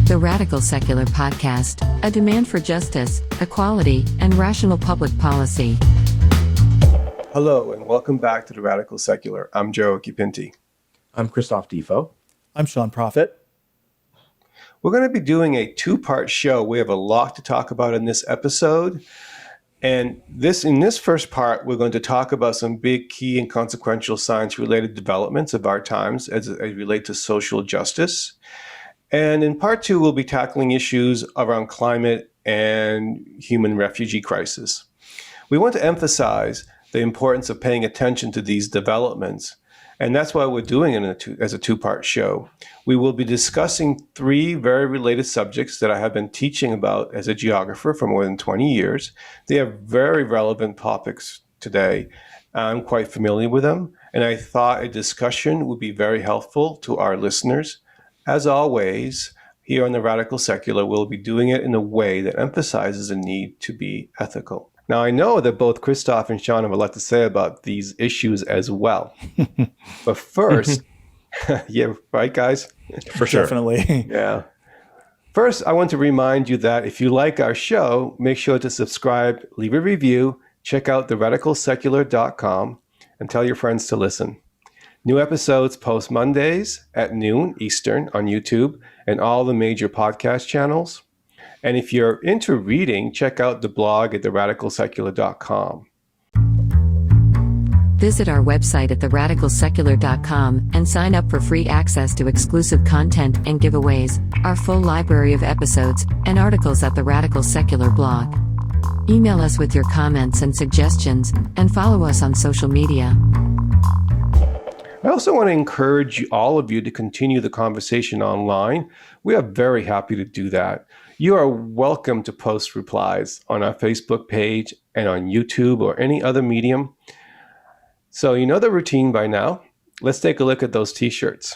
The Radical Secular Podcast, a demand for justice, equality, and rational public policy. Hello, and welcome back to The Radical Secular. I'm Joe Kipinti. I'm Christophe Defoe. I'm Sean Prophet. We're going to be doing a two-part show. We have a lot to talk about in this episode. And in this first part, we're going to talk about some big, key, and consequential science-related developments of our times as they relate to social justice. And in part two, we'll be tackling issues around climate and human refugee crisis. We want to emphasize the importance of paying attention to these developments, and that's why we're doing it as a two-part show. We will be discussing three very related subjects that I have been teaching about as a geographer for more than 20 years. They are very relevant topics today. I'm quite familiar with them, and I thought a discussion would be very helpful to our listeners. As always, here on The Radical Secular, we'll be doing it in a way that emphasizes the need to be ethical. Now, I know that both Christophe and Sean have a lot to say about these issues as well. But first, yeah, right, guys? For sure. Definitely. Yeah. First, I want to remind you that if you like our show, make sure to subscribe, leave a review, check out theradicalsecular.com, and tell your friends to listen. New episodes post Mondays at noon Eastern on YouTube and all the major podcast channels. And if you're into reading, check out the blog at theradicalsecular.com. Visit our website at theradicalsecular.com and sign up for free access to exclusive content and giveaways, our full library of episodes, and articles at the Radical Secular blog. Email us with your comments and suggestions, and follow us on social media. I also want to encourage all of you to continue the conversation online. We are very happy to do that. You are welcome to post replies on our Facebook page and on YouTube or any other medium. So you know the routine by now. Let's take a look at those t-shirts.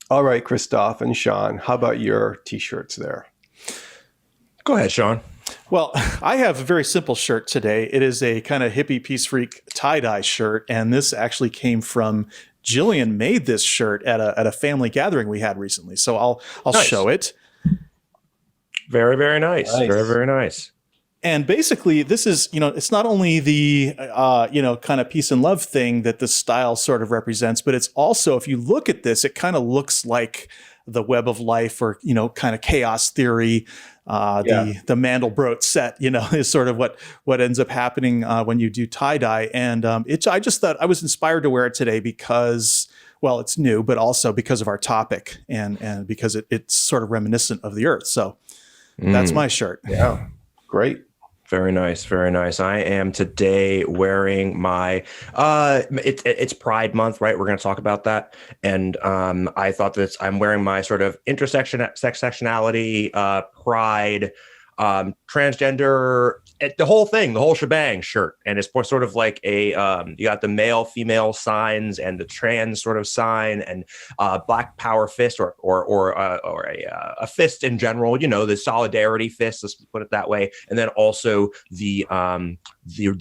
All right, Christophe and Sean, how about your t-shirts there? Go ahead, Sean. Well, I have a very simple shirt today. It is a kind of hippie peace freak tie-dye shirt, and this actually came from Jillian made this shirt at a family gathering we had recently. So I'll Nice. show it. Very, very nice. Very, very nice. And basically, this is, it's not only the, kind of peace and love thing that this style sort of represents, but it's also, if you look at this, it kind of looks like the web of life or, kind of chaos theory. The Mandelbrot set, is sort of what ends up happening when you do tie-dye. And I just thought I was inspired to wear it today because, well, it's new, but also because of our topic and because it's sort of reminiscent of the Earth. So that's my shirt. Yeah, great. Very nice, very nice. I am today wearing my, it's Pride Month, right? We're going to talk about that. And I thought that I'm wearing my sort of intersectionality, pride, transgender, the whole thing, the whole shebang shirt. And it's sort of like a, you got the male, female signs and the trans sort of sign and Black Power fist or a fist in general, the solidarity fist, let's put it that way. And then also the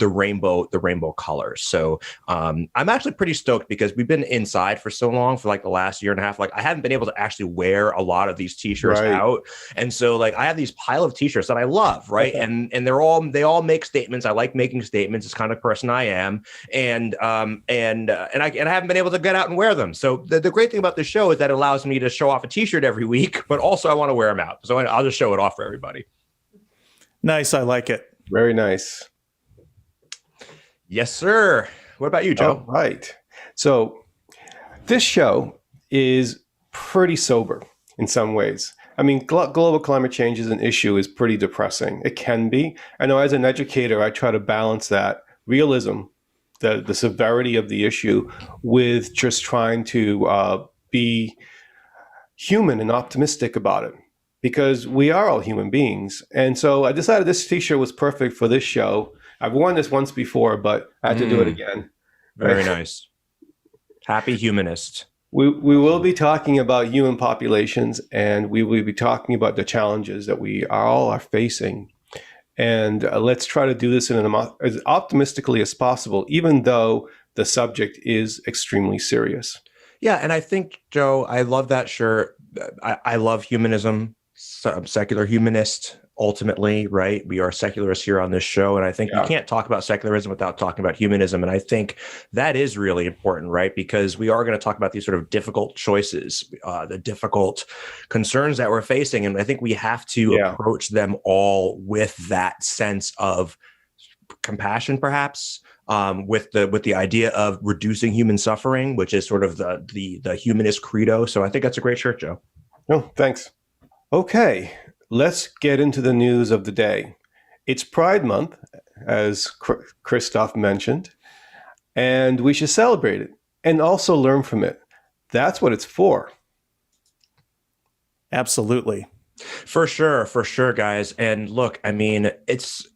rainbow colors. So I'm actually pretty stoked because we've been inside for so long, for like the last year and a half. Like I haven't been able to actually wear a lot of these t-shirts out. And so like I have these pile of t-shirts that I love, right? Okay. And they all make statements. I like making statements. It's the kind of person I am. And I haven't been able to get out and wear them. So the great thing about this show is that it allows me to show off a t-shirt every week, but also I want to wear them out. So I'll just show it off for everybody. Nice. I like it. Very nice. Yes, sir. What about you, Joe? All right. So this show is pretty sober in some ways. I mean, global climate change is an issue, is pretty depressing. It can be. I know as an educator, I try to balance that realism, the severity of the issue, with just trying to be human and optimistic about it, because we are all human beings. And so I decided this t-shirt was perfect for this show. I've worn this once before, but I had to do it again. Very nice. Happy humanist. We will be talking about human populations, and we will be talking about the challenges that we all are facing. And let's try to do this in as optimistically as possible, even though the subject is extremely serious. Yeah, and I think, Joe, I love that shirt I love humanism. So I'm secular humanist. Ultimately, right? We are secularists here on this show. And I think you can't talk about secularism without talking about humanism. And I think that is really important, right? Because we are going to talk about these sort of difficult choices, the difficult concerns that we're facing. And I think we have to approach them all with that sense of compassion, perhaps, with the idea of reducing human suffering, which is sort of the humanist credo. So I think that's a great shirt, Joe. Oh, thanks. Okay. Let's get into the news of the day. It's Pride Month, as Christophe mentioned, and we should celebrate it and also learn from it. That's what it's for. Absolutely. For sure, guys. And look, I mean, this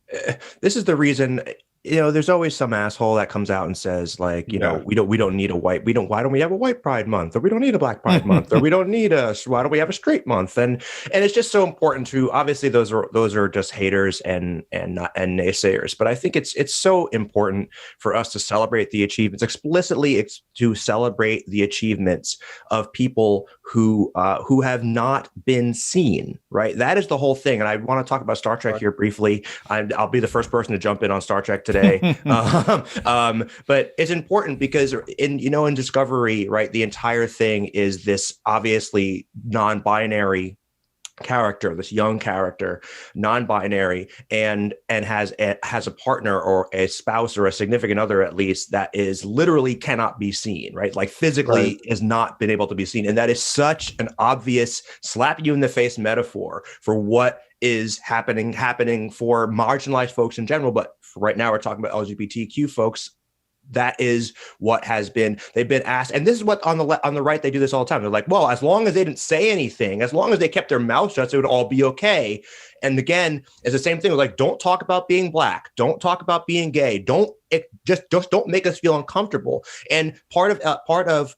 is the reason. There's always some asshole that comes out and says, like, we don't need why don't we have a white pride month, or we don't need a black pride month, or we don't need why don't we have a straight month? And it's just so important to, obviously those are just haters and naysayers. But I think it's so important for us to celebrate the achievements, explicitly to celebrate the achievements of people who have not been seen, right? That is the whole thing. And I want to talk about Star Trek here briefly. I'll be the first person to jump in on Star Trek today. But it's important because in Discovery, right, the entire thing is this obviously non-binary character, this young character, non-binary, and has a partner or a spouse or a significant other, at least, that is literally cannot be seen, right? Like physically has not been able to be seen. And that is such an obvious slap you in the face metaphor for what is happening for marginalized folks in general. But right now we're talking about LGBTQ folks. That is what they've been asked. And this is what on the right, they do this all the time. They're like, well, as long as they didn't say anything, as long as they kept their mouth shut, it would all be okay. And again, it's the same thing. Like, don't talk about being black. Don't talk about being gay. Just don't make us feel uncomfortable. And part of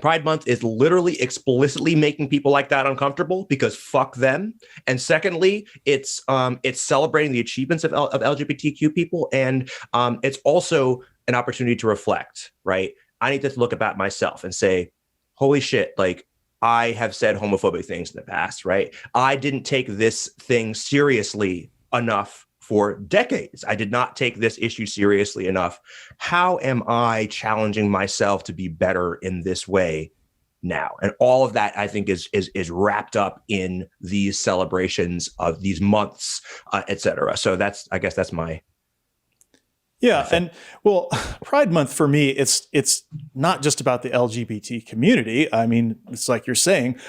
Pride Month is literally explicitly making people like that uncomfortable, because fuck them. And secondly, it's celebrating the achievements of LGBTQ people, and it's also an opportunity to reflect. Right? I need to look about myself and say, "Holy shit!" Like, I have said homophobic things in the past. Right? I didn't take this thing seriously enough for decades. I did not take this issue seriously enough. How am I challenging myself to be better in this way now? And all of that, I think, is wrapped up in these celebrations of these months, et cetera. So I guess that's my. Yeah. And well, Pride Month for me, it's not just about the LGBT community. I mean, it's like you're saying,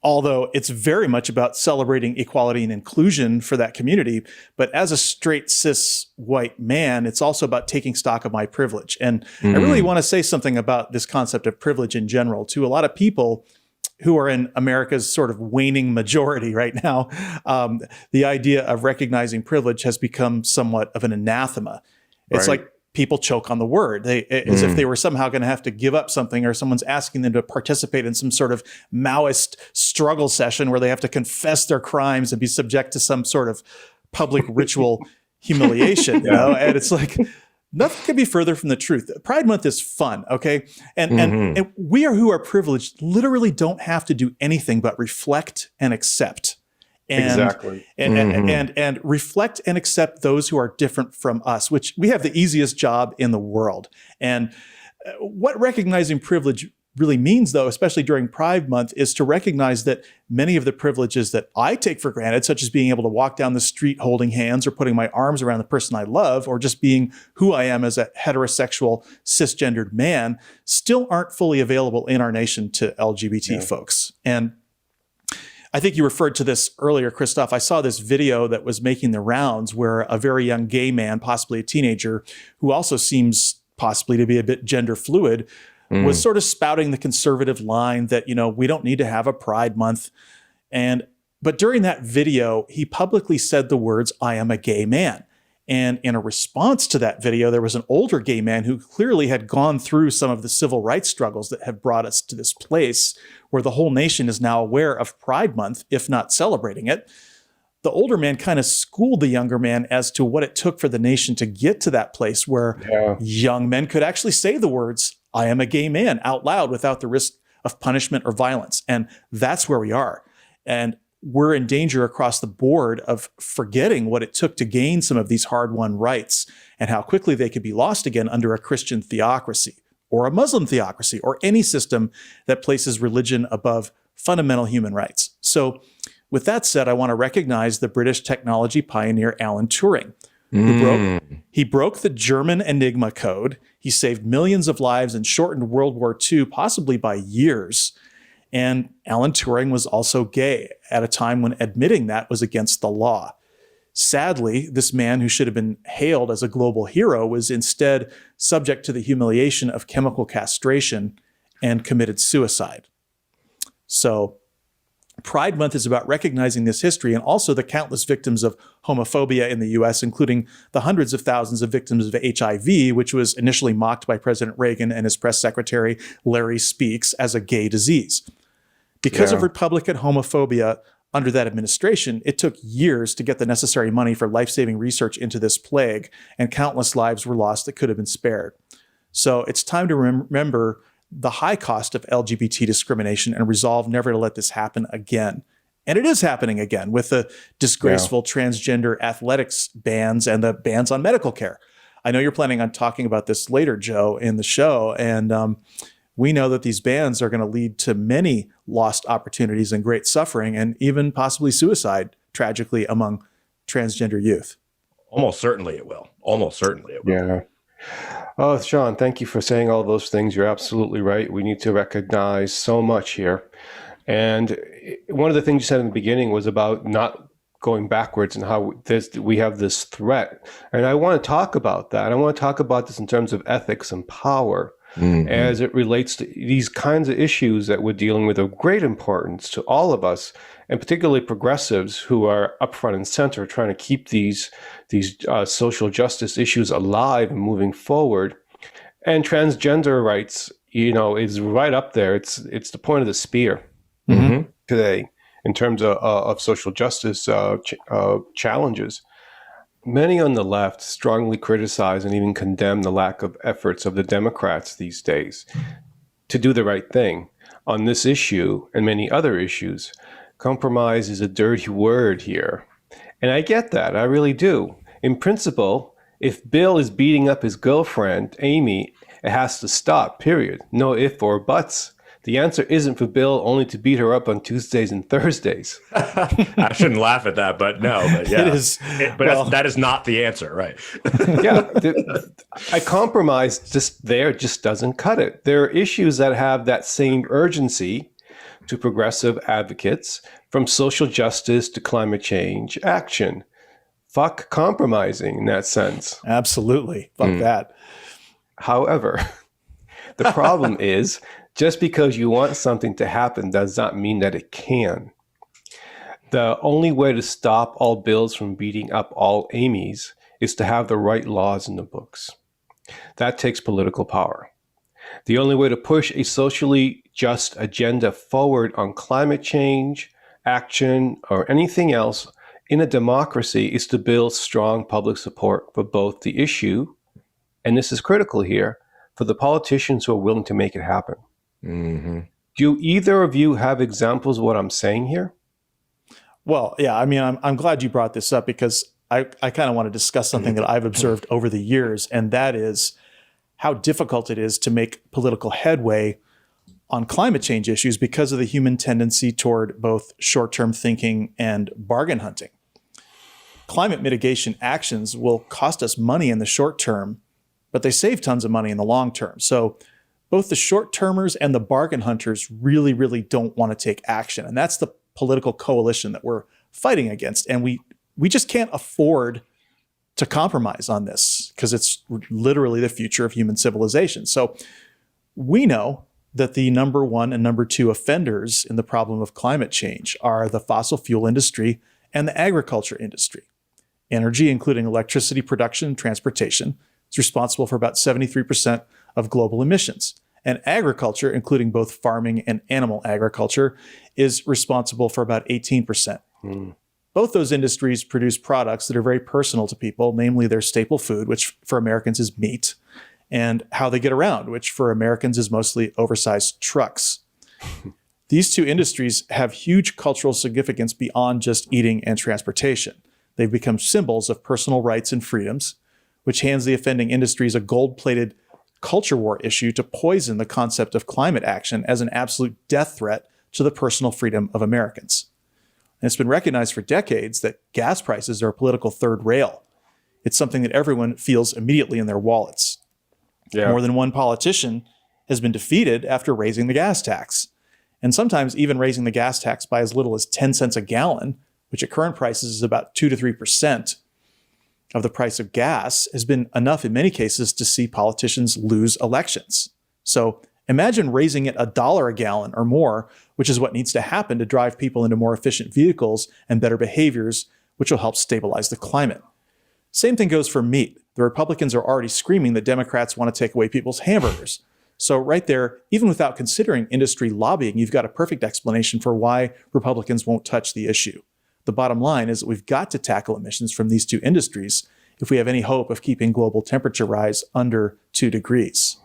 although it's very much about celebrating equality and inclusion for that community. But as a straight, cis, white man, it's also about taking stock of my privilege. And I really want to say something about this concept of privilege in general to a lot of people who are in America's sort of waning majority right now. The idea of recognizing privilege has become somewhat of an anathema. It's like people choke on the word, as if they were somehow going to have to give up something, or someone's asking them to participate in some sort of Maoist struggle session where they have to confess their crimes and be subject to some sort of public ritual humiliation. You know? And it's like, nothing could be further from the truth. Pride Month is fun, okay? And we who are privileged literally don't have to do anything but reflect and accept. And reflect and accept those who are different from us, which we have the easiest job in the world. And what recognizing privilege really means, though, especially during Pride Month, is to recognize that many of the privileges that I take for granted, such as being able to walk down the street holding hands or putting my arms around the person I love, or just being who I am as a heterosexual cisgendered man, still aren't fully available in our nation to LGBT folks. And I think you referred to this earlier, Christophe. I saw this video that was making the rounds where a very young gay man, possibly a teenager, who also seems possibly to be a bit gender fluid, was sort of spouting the conservative line that, we don't need to have a Pride Month. But during that video, he publicly said the words, "I am a gay man." And in a response to that video, there was an older gay man who clearly had gone through some of the civil rights struggles that have brought us to this place where the whole nation is now aware of Pride Month, if not celebrating it. The older man kind of schooled the younger man as to what it took for the nation to get to that place where young men could actually say the words, "I am a gay man," out loud without the risk of punishment or violence. And that's where we are. And we're in danger across the board of forgetting what it took to gain some of these hard-won rights and how quickly they could be lost again under a Christian theocracy or a Muslim theocracy or any system that places religion above fundamental human rights. So with that said, I want to recognize the British technology pioneer Alan Turing. He broke the German Enigma code. He saved millions of lives and shortened World War II, possibly by years. And Alan Turing was also gay at a time when admitting that was against the law. Sadly, this man who should have been hailed as a global hero was instead subject to the humiliation of chemical castration and committed suicide. So Pride Month is about recognizing this history and also the countless victims of homophobia in the US, including the hundreds of thousands of victims of HIV, which was initially mocked by President Reagan and his press secretary, Larry Speakes, as a gay disease. Because of Republican homophobia under that administration, it took years to get the necessary money for life-saving research into this plague, and countless lives were lost that could have been spared. So it's time to remember the high cost of LGBT discrimination and resolve never to let this happen again. And it is happening again with the disgraceful transgender athletics bans and the bans on medical care. I know you're planning on talking about this later, Joe, in the show. And we know that these bans are going to lead to many lost opportunities and great suffering and even possibly suicide, tragically, among transgender youth. Almost certainly it will. Almost certainly it will. Yeah. Oh, Sean, thank you for saying all those things. You're absolutely right. We need to recognize so much here. And one of the things you said in the beginning was about not going backwards and how we have this threat. And I want to talk about that. I want to talk about this in terms of ethics and power as it relates to these kinds of issues that we're dealing with of great importance to all of us, and particularly progressives who are up front and center trying to keep these social justice issues alive and moving forward. And transgender rights, is right up there. It's the point of the spear today in terms of social justice challenges. Many on the left strongly criticize and even condemn the lack of efforts of the Democrats these days to do the right thing on this issue and many other issues. Compromise is a dirty word here. And I get that. I really do. In principle, if Bill is beating up his girlfriend, Amy, it has to stop, period. No ifs or buts. The answer isn't for Bill only to beat her up on Tuesdays and Thursdays. I shouldn't laugh at that, but no. But yeah, it is. That is not the answer, right? Yeah. A compromise just doesn't cut it. There are issues that have that same urgency to progressive advocates, from social justice to climate change action. Fuck compromising in that sense. Absolutely. Fuck that. However, the problem is just because you want something to happen does not mean that it can. The only way to stop all Bills from beating up all Amy's is to have the right laws in the books. That takes political power. The only way to push a socially just agenda forward on climate change, action, or anything else in a democracy is to build strong public support for both the issue, and this is critical here, for the politicians who are willing to make it happen. Do either of you have examples of what I'm saying here? Well, yeah, I mean, I'm glad you brought this up because I kind of want to discuss something that I've observed over the years, and that is how difficult it is to make political headway on climate change issues because of the human tendency toward both short-term thinking and bargain hunting. Climate mitigation actions will cost us money in the short term, but they save tons of money in the long term. So both the short-termers and the bargain hunters really, really don't want to take action. And that's the political coalition that we're fighting against. And we just can't afford to compromise on this because it's literally the future of human civilization. So we know that the number one and number two offenders in the problem of climate change are the fossil fuel industry and the agriculture industry. Energy, including electricity production and transportation, is responsible for about 73% of global emissions. And agriculture, including both farming and animal agriculture, is responsible for about 18%. Both those industries produce products that are very personal to people, namely their staple food, which for Americans is meat, and how they get around, which for Americans is mostly oversized trucks. These two industries have huge cultural significance beyond just eating and transportation. They've become symbols of personal rights and freedoms, which hands the offending industries a gold-plated culture war issue to poison the concept of climate action as an absolute death threat to the personal freedom of Americans. And it's been recognized for decades that gas prices are a political third rail. It's something that everyone feels immediately in their wallets. Yeah. More than one politician has been defeated after raising the gas tax, and sometimes even raising the gas tax by as little as 10 cents a gallon, which at current prices is about 2 to 3% of the price of gas, has been enough in many cases to see politicians lose elections. So imagine raising it $1 a gallon or more, which is what needs to happen to drive people into more efficient vehicles and better behaviors, which will help stabilize the climate. Same thing goes for meat. The Republicans are already screaming that Democrats want to take away people's hamburgers. So right there, even without considering industry lobbying, you've got a perfect explanation for why Republicans won't touch the issue. The bottom line is that we've got to tackle emissions from these two industries if we have any hope of keeping global temperature rise under 2 degrees.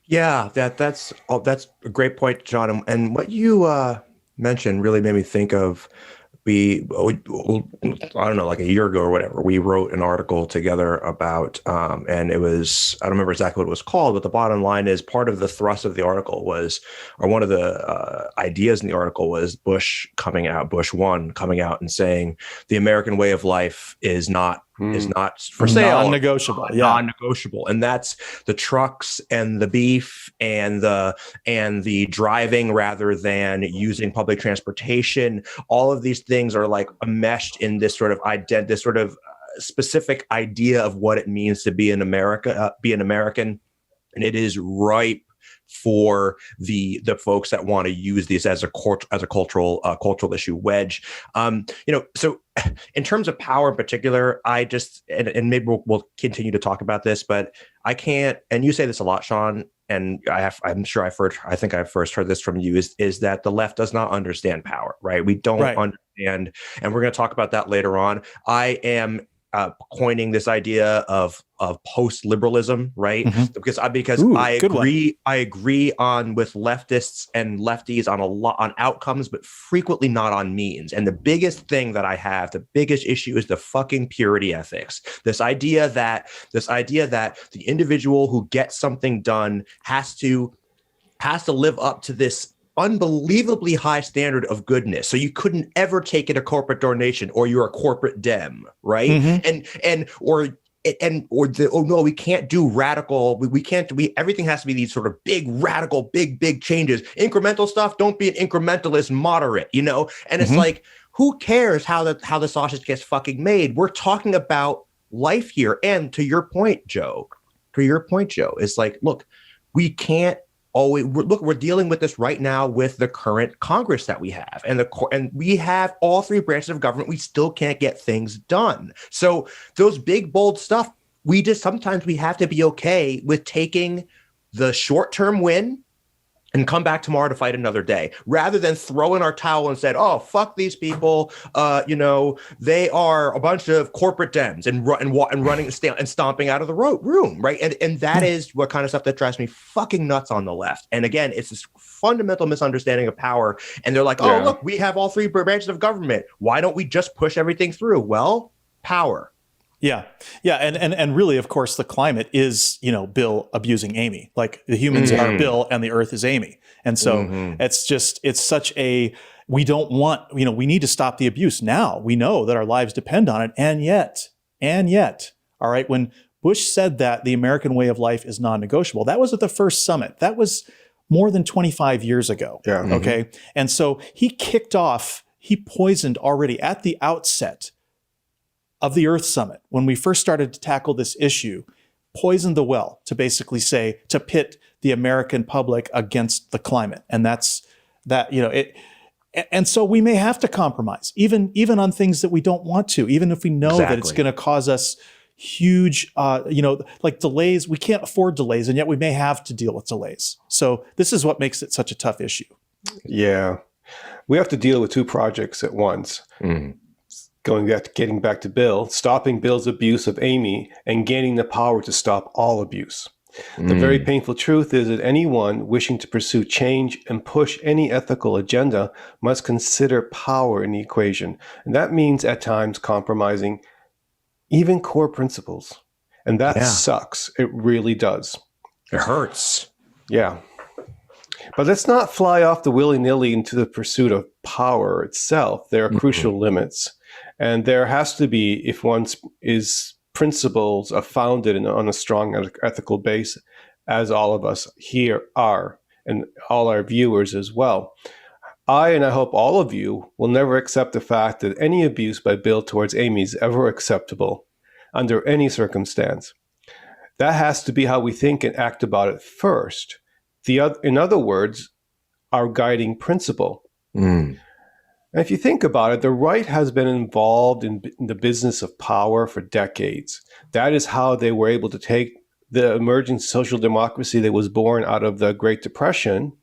Yeah, that's a great point, John. And what you mentioned really made me think of I don't know, like a year ago or whatever, we wrote an article together about, and it was, I don't remember exactly what it was called, but the bottom line is part of the thrust of the article was, or one of the ideas in the article was Bush 1 coming out and saying the American way of life is not for sale, non-negotiable, and that's the trucks and the beef and the driving rather than using public transportation. All of these things are like enmeshed in this sort of specific idea of what it means to be an American, and it is ripe for the folks that want to use this as a cultural issue wedge. So in terms of power in particular, I just and maybe we'll continue to talk about this, but I can't. And you say this a lot, Sean, and I'm sure I think I first heard this from you is that the left does not understand power, right? We don't understand, and we're going to talk about that later on. I am coining this idea of post-liberalism, right? Mm-hmm. Because I agree on with leftists and lefties on outcomes, but frequently not on means. And the biggest thing that I have, the biggest issue is the fucking purity ethics. This idea that the individual who gets something done has to live up to this unbelievably high standard of goodness. So you couldn't ever take it a corporate donation or you're a corporate dem, right? Mm-hmm. We can't do radical. Everything has to be these sort of big radical, big changes. Incremental stuff. Don't be an incrementalist, moderate, And it's like, who cares how the sausage gets fucking made? We're talking about life here. And to your point, Joe, it's like, look, we can't we're dealing with this right now with the current Congress that we have, and we have all three branches of government. We still can't get things done. So those big, bold stuff, sometimes we have to be okay with taking the short-term win and come back tomorrow to fight another day, rather than throw in our towel and said, "Oh, fuck these people! They are a bunch of corporate dems and running and stomping out of the room." Right, and that is what kind of stuff that drives me fucking nuts on the left. And again, it's this fundamental misunderstanding of power. And they're like, "Oh, look, we have all three branches of government. Why don't we just push everything through?" Well, power. Yeah. And really, of course, the climate is, Bill abusing Amy. Like the humans are Bill and the earth is Amy. And so it's such we don't want, we need to stop the abuse now. We know that our lives depend on it. And yet, all right, when Bush said that the American way of life is non-negotiable, that was at the first summit. That was more than 25 years ago. Yeah. Okay. And so he poisoned already at the outset of the Earth Summit, when we first started to tackle this issue, poisoned the well to basically say, to pit the American public against the climate. And and so we may have to compromise, even on things that we don't want to, even if we know that it's going to cause us huge, like delays. We can't afford delays, and yet we may have to deal with delays. So this is what makes it such a tough issue. Yeah. We have to deal with two projects at once. Getting back to Bill, stopping Bill's abuse of Amy and gaining the power to stop all abuse. The very painful truth is that anyone wishing to pursue change and push any ethical agenda must consider power in the equation. And that means at times compromising even core principles. And that sucks. It really does. It hurts. Yeah. But let's not fly off the willy-nilly into the pursuit of power itself. There are crucial limits. And there has to be, if one's principles are founded on a strong ethical base, as all of us here are, and all our viewers as well. I hope all of you will never accept the fact that any abuse by Bill towards Amy is ever acceptable under any circumstance. That has to be how we think and act about it first. In other words, our guiding principle. And if you think about it, the right has been involved in the business of power for decades. That is how they were able to take the emerging social democracy that was born out of the Great Depression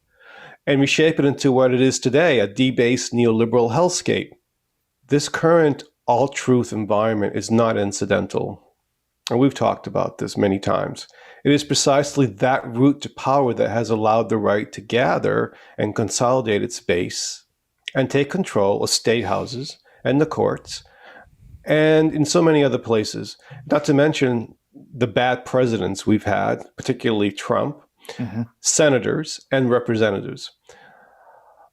and reshape it into what it is today, a debased neoliberal hellscape. This current all-truth environment is not incidental. And we've talked about this many times. It is precisely that route to power that has allowed the right to gather and consolidate its base and take control of state houses and the courts and in so many other places, not to mention the bad presidents we've had, particularly Trump, senators and representatives.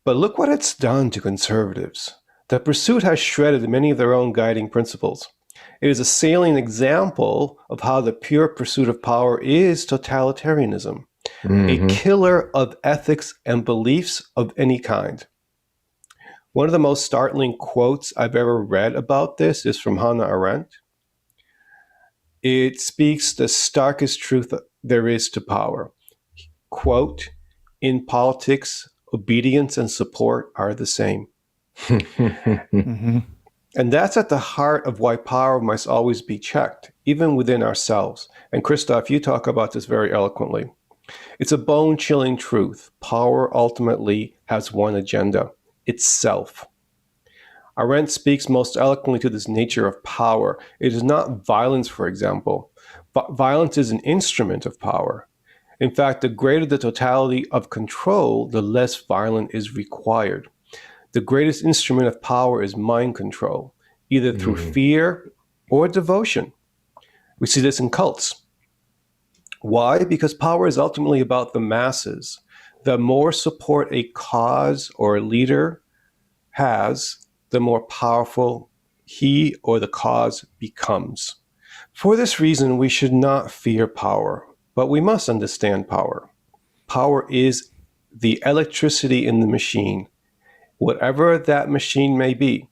But look what it's done to conservatives. The pursuit has shredded many of their own guiding principles. It is a salient example of how the pure pursuit of power is totalitarianism, a killer of ethics and beliefs of any kind. One of the most startling quotes I've ever read about this is from Hannah Arendt. It speaks the starkest truth there is to power. Quote, "In politics, obedience and support are the same." And that's at the heart of why power must always be checked, even within ourselves. And Christophe, you talk about this very eloquently. It's a bone-chilling truth. Power ultimately has one agenda: itself. Arendt speaks most eloquently to this nature of power. It is not violence, for example. Violence is an instrument of power. In fact, the greater the totality of control, the less violence is required. The greatest instrument of power is mind control, either through fear or devotion. We see this in cults. Why? Because power is ultimately about the masses. The more support a cause or a leader has, the more powerful he or the cause becomes. For this reason, we should not fear power, but we must understand power. Power is the electricity in the machine, whatever that machine may be,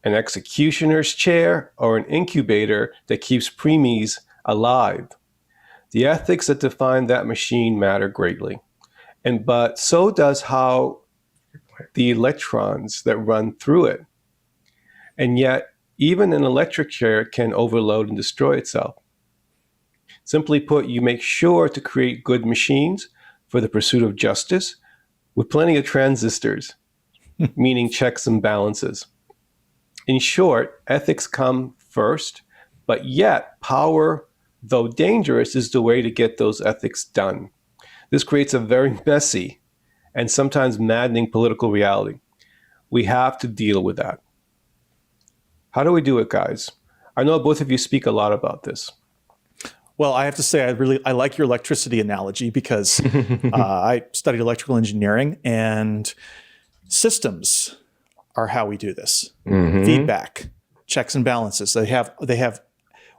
an executioner's chair or an incubator that keeps preemies alive. The ethics that define that machine matter greatly. But so does how the electrons that run through it. And yet, even an electric chair can overload and destroy itself. Simply put, you make sure to create good machines for the pursuit of justice with plenty of transistors, meaning checks and balances. In short, ethics come first, but yet power, though dangerous, is the way to get those ethics done. This creates a very messy and sometimes maddening political reality. We have to deal with that. How do we do it, guys? I know both of you speak a lot about this. Well, I have to say, I like your electricity analogy because I studied electrical engineering, and systems are how we do this. Feedback, checks and balances. They have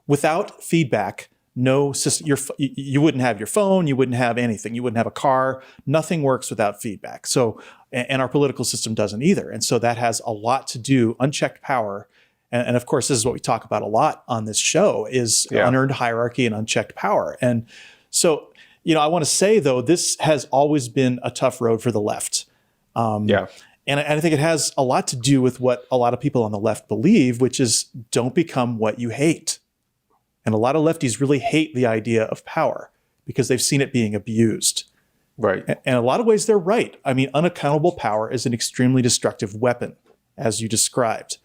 without feedback, no system. You wouldn't have your phone, you wouldn't have anything, you wouldn't have a car. Nothing works without feedback. So, and our political system doesn't either. And so that has a lot to do. Unchecked power. And of course, this is what we talk about a lot on this show is unearned hierarchy and unchecked power. And so, I want to say, though, this has always been a tough road for the left. And I think it has a lot to do with what a lot of people on the left believe, which is don't become what you hate. And a lot of lefties really hate the idea of power because they've seen it being abused. Right. And in a lot of ways, they're right. I mean, unaccountable power is an extremely destructive weapon, as you described.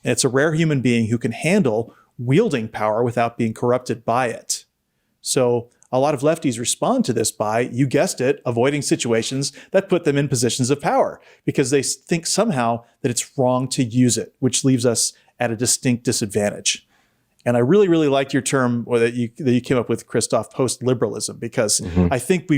And it's a rare human being who can handle wielding power without being corrupted by it. So a lot of lefties respond to this by, you guessed it, avoiding situations that put them in positions of power because they think somehow that it's wrong to use it, which leaves us at a distinct disadvantage. And I really, really liked your term that you came up with, Christophe, post-liberalism, because I think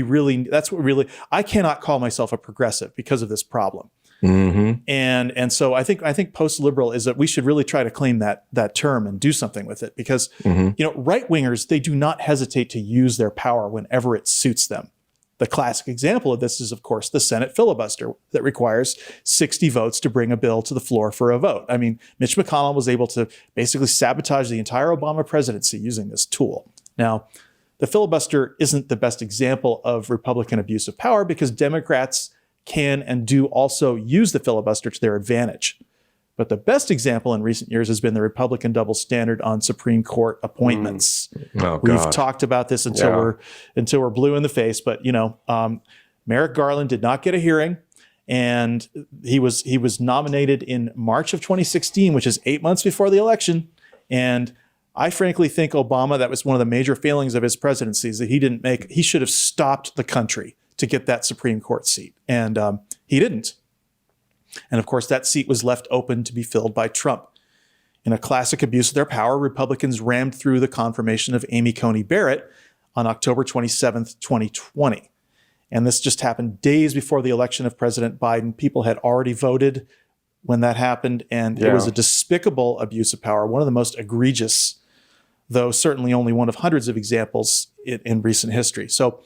I cannot call myself a progressive because of this problem. And so I think post-liberal is that we should really try to claim that term and do something with it because, right-wingers, they do not hesitate to use their power whenever it suits them. The classic example of this is, of course, the Senate filibuster that requires 60 votes to bring a bill to the floor for a vote. I mean, Mitch McConnell was able to basically sabotage the entire Obama presidency using this tool. Now, the filibuster isn't the best example of Republican abuse of power because Democrats can and do also use the filibuster to their advantage. But the best example in recent years has been the Republican double standard on Supreme Court appointments. We've talked about this until we're blue in the face. But Merrick Garland did not get a hearing, and he was nominated in March of 2016, which is 8 months before the election. And I frankly think Obama, that was one of the major failings of his presidency, is that he should have stopped the country to get that Supreme Court seat, and he didn't. And of course, that seat was left open to be filled by Trump. In a classic abuse of their power, Republicans rammed through the confirmation of Amy Coney Barrett on October 27th, 2020. And this just happened days before the election of President Biden. People had already voted when that happened, and it was a despicable abuse of power, one of the most egregious, though certainly only one of hundreds of examples in recent history. So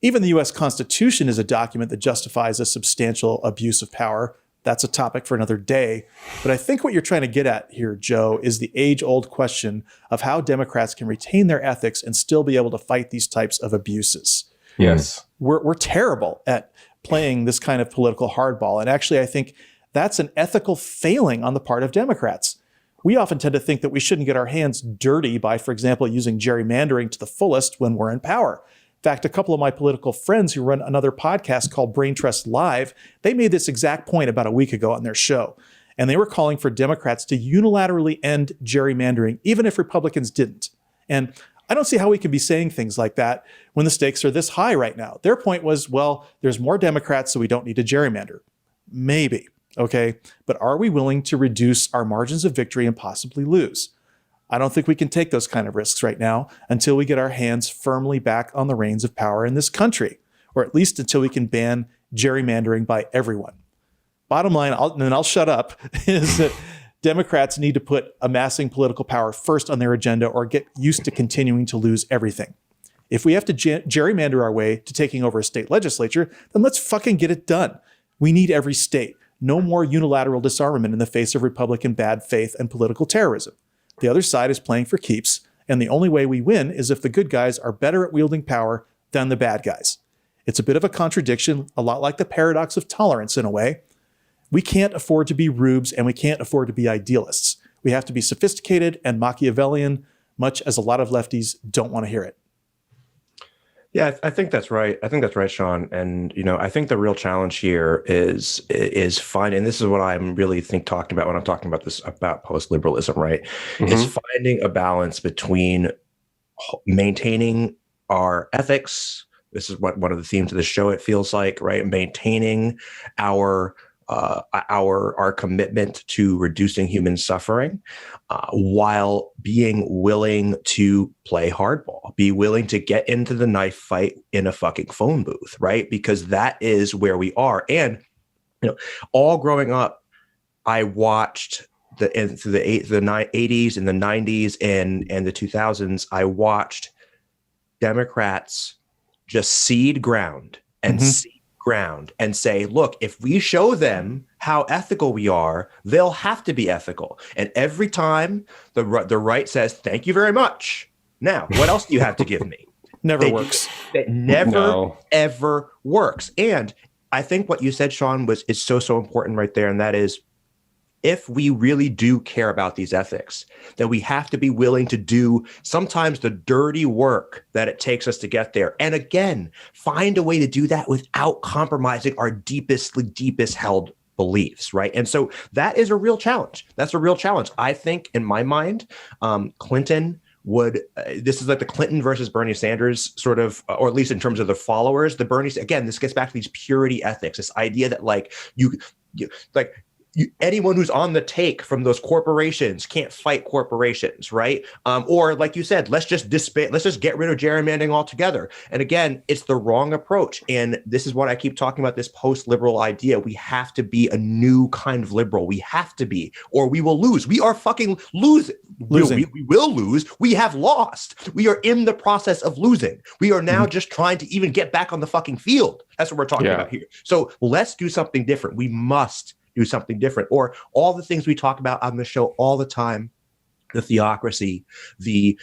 even the U.S. Constitution is a document that justifies a substantial abuse of power. That's a topic for another day. But I think what you're trying to get at here, Joe, is the age-old question of how Democrats can retain their ethics and still be able to fight these types of abuses. Yes. We're terrible at playing this kind of political hardball. And actually, I think that's an ethical failing on the part of Democrats. We often tend to think that we shouldn't get our hands dirty by, for example, using gerrymandering to the fullest when we're in power. In fact, a couple of my political friends who run another podcast called Brain Trust Live, they made this exact point about a week ago on their show. And they were calling for Democrats to unilaterally end gerrymandering, even if Republicans didn't. And I don't see how we can be saying things like that when the stakes are this high right now. Their point was, well, there's more Democrats, so we don't need to gerrymander. Maybe, okay? But are we willing to reduce our margins of victory and possibly lose? I don't think we can take those kind of risks right now until we get our hands firmly back on the reins of power in this country, or at least until we can ban gerrymandering by everyone. Bottom line, I'll shut up, is that Democrats need to put amassing political power first on their agenda or get used to continuing to lose everything. If we have to gerrymander our way to taking over a state legislature, then let's fucking get it done. We need every state. No more unilateral disarmament in the face of Republican bad faith and political terrorism. The other side is playing for keeps, and the only way we win is if the good guys are better at wielding power than the bad guys. It's a bit of a contradiction, a lot like the paradox of tolerance in a way. We can't afford to be rubes, and we can't afford to be idealists. We have to be sophisticated and Machiavellian, much as a lot of lefties don't want to hear it. Yeah, I think that's right. I think that's right, Sean. And, I think the real challenge here is finding, and this is what I'm really talking about when I'm talking about this, about post-liberalism, right? Is finding a balance between maintaining our ethics. This is what one of the themes of the show, it feels like, right? Maintaining our commitment to reducing human suffering, while being willing to play hardball, be willing to get into the knife fight in a fucking phone booth, right? Because that is where we are. And all growing up, I watched through the 80s and the 90s and the 2000s. I watched Democrats just cede ground and and say, look, if we show them how ethical we are, they'll have to be ethical. And every time the right says, thank you very much. Now, what else do you have to give me? Never works. It never, ever works. And I think what you said, Sean, is so important right there. And that is, if we really do care about these ethics, then we have to be willing to do sometimes the dirty work that it takes us to get there. And again, find a way to do that without compromising our deepest held beliefs, right? And so that is a real challenge. That's a real challenge. I think, in my mind, Clinton would this is like the Clinton versus Bernie Sanders sort of, or at least in terms of the followers, the Bernie, again, this gets back to these purity ethics, this idea that like anyone who's on the take from those corporations can't fight corporations, right? Or like you said, let's just disband, let's just get rid of gerrymandering altogether. And again, it's the wrong approach. And this is what I keep talking about, this post-liberal idea. We have to be a new kind of liberal. We have to be, or we will lose. We are fucking losing. We will lose. We have lost. We are in the process of losing. We are now just trying to even get back on the fucking field. That's what we're talking about here. So let's do something different. We must do something different, or all the things we talk about on the show all the time, the theocracy, we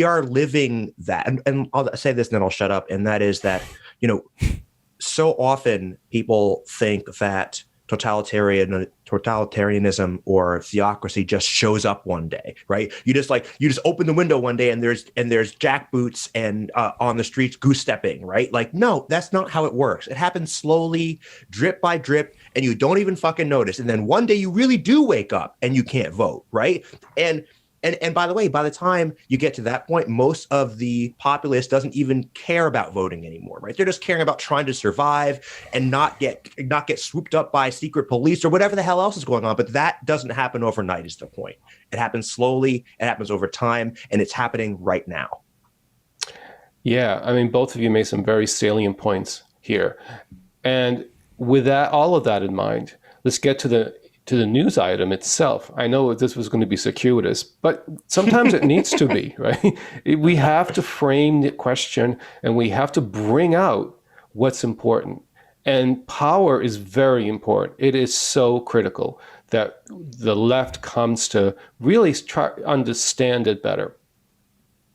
are living that. And I'll say this and then I'll shut up. And that is that, so often people think that totalitarianism or theocracy just shows up one day, right? You just open the window one day and there's jackboots and on the streets goose stepping, right? Like, no, that's not how it works. It happens slowly, drip by drip, and you don't even fucking notice. And then one day you really do wake up and you can't vote, right? And by the way, by the time you get to that point, most of the populace doesn't even care about voting anymore, right? They're just caring about trying to survive and not get swooped up by secret police or whatever the hell else is going on. But that doesn't happen overnight is the point. It happens slowly, it happens over time, and it's happening right now. Yeah, I mean, both of you made some very salient points here. And with that, all of that in mind, let's get to the news item itself. I know this was going to be circuitous, but sometimes it needs to be, right? We have to frame the question and we have to bring out what's important. And power is very important. It is so critical that the left comes to really try to understand it better.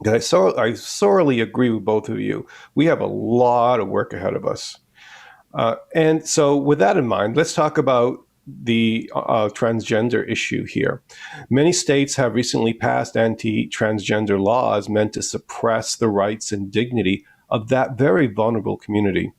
I sorely agree with both of you. We have a lot of work ahead of us. And so with that in mind, let's talk about the transgender issue here. Many states have recently passed anti-transgender laws meant to suppress the rights and dignity of that very vulnerable community.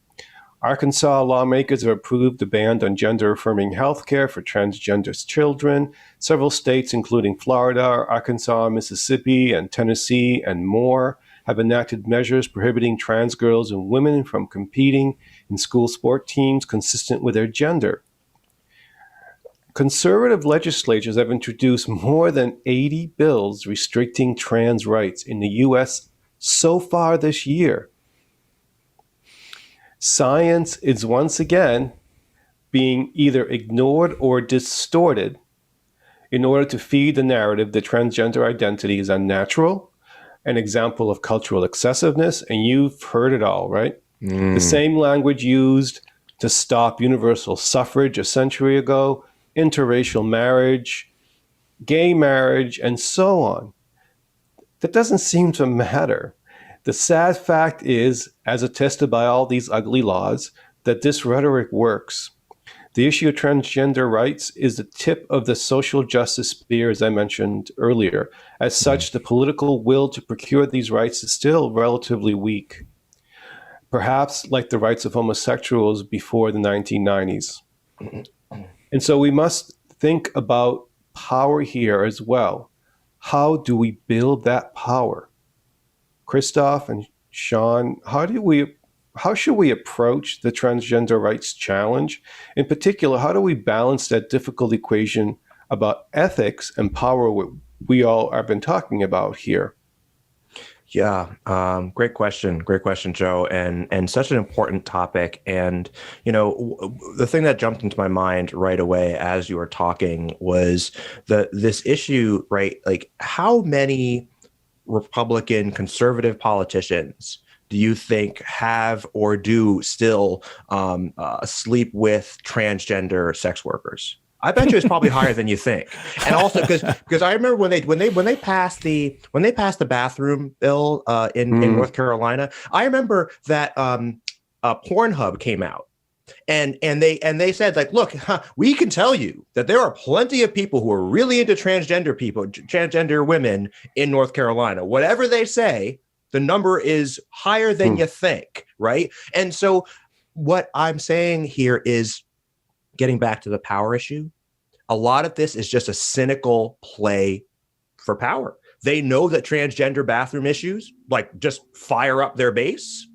Arkansas lawmakers have approved a ban on gender-affirming healthcare for transgender children. Several states, including Florida, Arkansas, Mississippi, and Tennessee, and more, have enacted measures prohibiting trans girls and women from competing in school sport teams consistent with their gender. Conservative legislatures have introduced more than 80 bills restricting trans rights in the U.S. so far this year. Science is once again being either ignored or distorted in order to feed the narrative that transgender identity is unnatural, an example of cultural excessiveness, and you've heard it all, right? The same language used to stop universal suffrage a century ago, interracial marriage, gay marriage, and so on. That doesn't seem to matter. The sad fact is, as attested by all these ugly laws, that this rhetoric works. The issue of transgender rights is the tip of the social justice spear, as I mentioned earlier. As such, the political will to procure these rights is still relatively weak. Perhaps like the rights of homosexuals before the 1990s. And so we must think about power here as well. How do we build that power? Christophe and Sean, how should we approach the transgender rights challenge? In particular, how do we balance that difficult equation about ethics and power we all have been talking about here? Yeah, great question, Joe, and such an important topic. And the thing that jumped into my mind right away as you were talking was this issue, right? Like, how many Republican conservative politicians do you think have or do still sleep with transgender sex workers? I bet you it's probably higher than you think. And also because I remember when they passed the bathroom bill in North Carolina, I remember that Pornhub came out and they said, like, look, we can tell you that there are plenty of people who are really into transgender women in North Carolina. Whatever they say, the number is higher than you think, right? And so what I'm saying here is, getting back to the power issue, a lot of this is just a cynical play for power. They know that transgender bathroom issues like just fire up their base.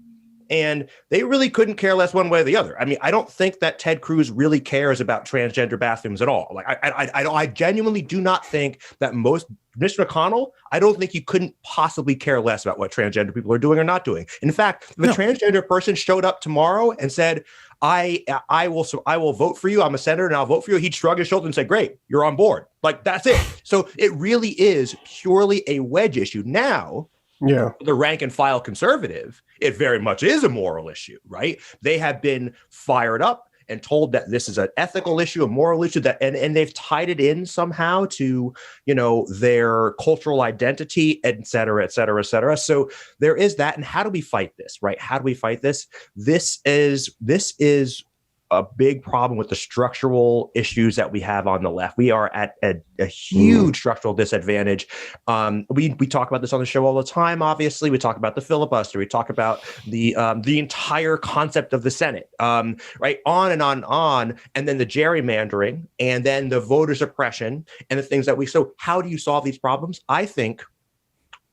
And they really couldn't care less one way or the other. I mean, I don't think that Ted Cruz really cares about transgender bathrooms at all. Like, I genuinely do not think that Mr. McConnell, I don't think he couldn't possibly care less about what transgender people are doing or not doing. In fact, if a transgender person showed up tomorrow and said, I will vote for you, I'm a senator and I'll vote for you, he'd shrug his shoulders and say, great, you're on board. Like, that's it. So it really is purely a wedge issue. Now, the rank and file conservative, it very much is a moral issue, right? They have been fired up and told that this is an ethical issue, a moral issue, that and they've tied it in somehow to, their cultural identity, et cetera, et cetera, et cetera. So there is that. And how do we fight this, right? How do we fight this? This is a big problem with the structural issues that we have on the left. We are at a huge structural disadvantage. We talk about this on the show all the time. Obviously, we talk about the filibuster. We talk about the entire concept of the Senate, right? On and on and on. And then the gerrymandering, and then the voter suppression, and the things that so how do you solve these problems? I think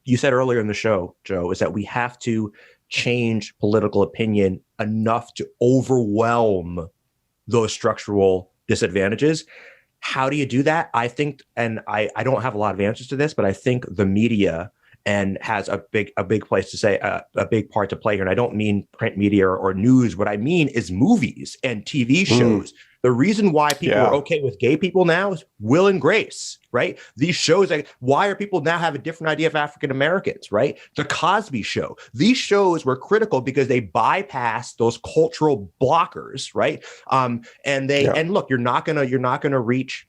you said earlier in the show, Joe, is that we have to change political opinion enough to overwhelm those structural disadvantages. How do you do that? I think, and I don't have a lot of answers to this, but I think the media has a big place to say, a big part to play here. And I don't mean print media or news. What I mean is movies and TV shows. The reason why people are okay with gay people now is Will and Grace, right? These shows, why are people now have a different idea of African Americans, right? The Cosby Show. These shows were critical because they bypassed those cultural blockers, right? And look, you're not gonna reach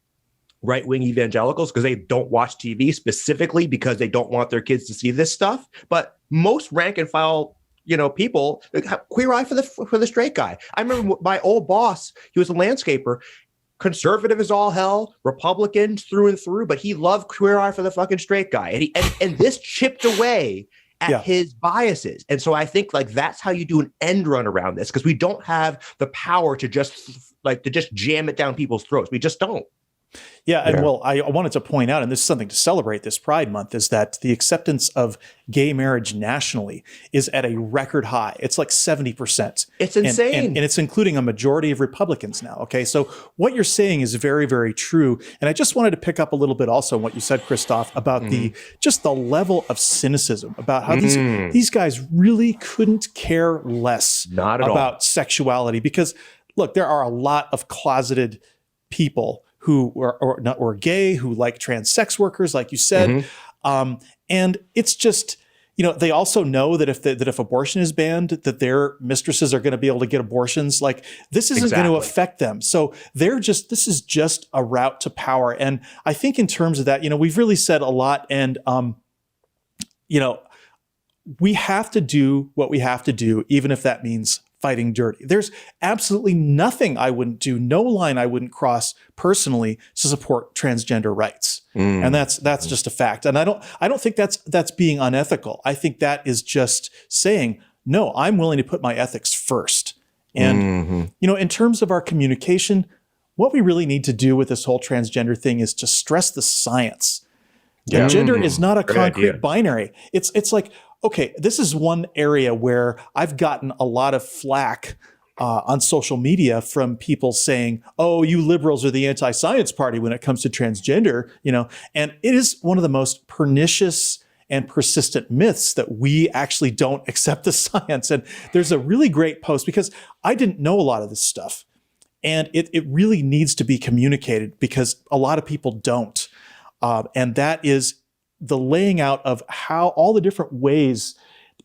right-wing evangelicals because they don't watch TV specifically because they don't want their kids to see this stuff. But most rank and file people, queer eye for the straight guy. I remember my old boss, he was a landscaper, conservative as all hell, Republican through and through, but he loved queer eye for the fucking straight guy. And this chipped away at his biases. And so I think that's how you do an end run around this, because we don't have the power to just jam it down people's throats. We just don't. Yeah, and well, I wanted to point out, and this is something to celebrate this Pride Month, is that the acceptance of gay marriage nationally is at a record high. It's like 70%. It's insane. And it's including a majority of Republicans now, okay? So what you're saying is very, very true. And I just wanted to pick up a little bit also on what you said, Christophe, about the level of cynicism, about how these guys really couldn't care less about sexuality. Because, look, there are a lot of closeted people who are gay, who like trans sex workers, like you said. And it's just, they also know that if abortion is banned, that their mistresses are going to be able to get abortions. Like, this isn't going to affect them. So this is just a route to power. And I think in terms of that, we've really said a lot. And, we have to do what we have to do, even if that means fighting dirty. There's absolutely nothing I wouldn't do, no line I wouldn't cross personally to support transgender rights. And that's just a fact. And I don't think that's being unethical. I think that is just saying, no, I'm willing to put my ethics first. And, in terms of our communication, what we really need to do with this whole transgender thing is to stress the science. Gender is not a concrete binary. It's like, okay, this is one area where I've gotten a lot of flack on social media from people saying, oh, you liberals are the anti-science party when it comes to transgender, and it is one of the most pernicious and persistent myths that we actually don't accept the science. And there's a really great post, because I didn't know a lot of this stuff, and it really needs to be communicated because a lot of people don't. And that is the laying out of how all the different ways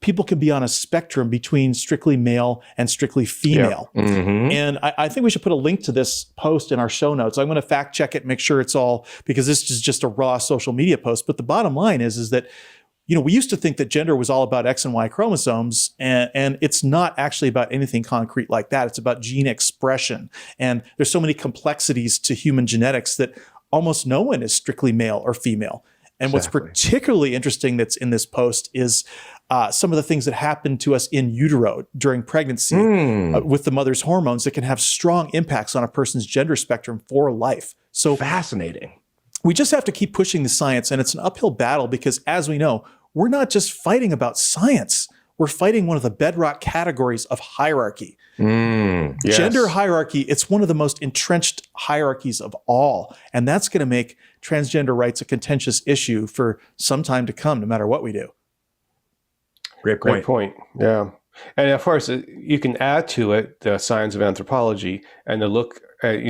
people can be on a spectrum between strictly male and strictly female. And I think we should put a link to this post in our show notes. I'm going to fact check it, make sure it's all, because this is just a raw social media post. But the bottom line is that, we used to think that gender was all about X and Y chromosomes, and it's not actually about anything concrete like that. It's about gene expression. And there's so many complexities to human genetics that almost no one is strictly male or female. And what's particularly interesting that's in this post is some of the things that happen to us in utero during pregnancy with the mother's hormones that can have strong impacts on a person's gender spectrum for life. So fascinating. we just have to keep pushing the science, and it's an uphill battle because, as we know, we're not just fighting about science. We're fighting one of the bedrock categories of hierarchy. Yes. Gender hierarchy, it's one of the most entrenched hierarchies of all. And that's going to make transgender rights a contentious issue for some time to come, no matter what we do. Great point. Yeah. And of course, you can add to it the science of anthropology and the look at,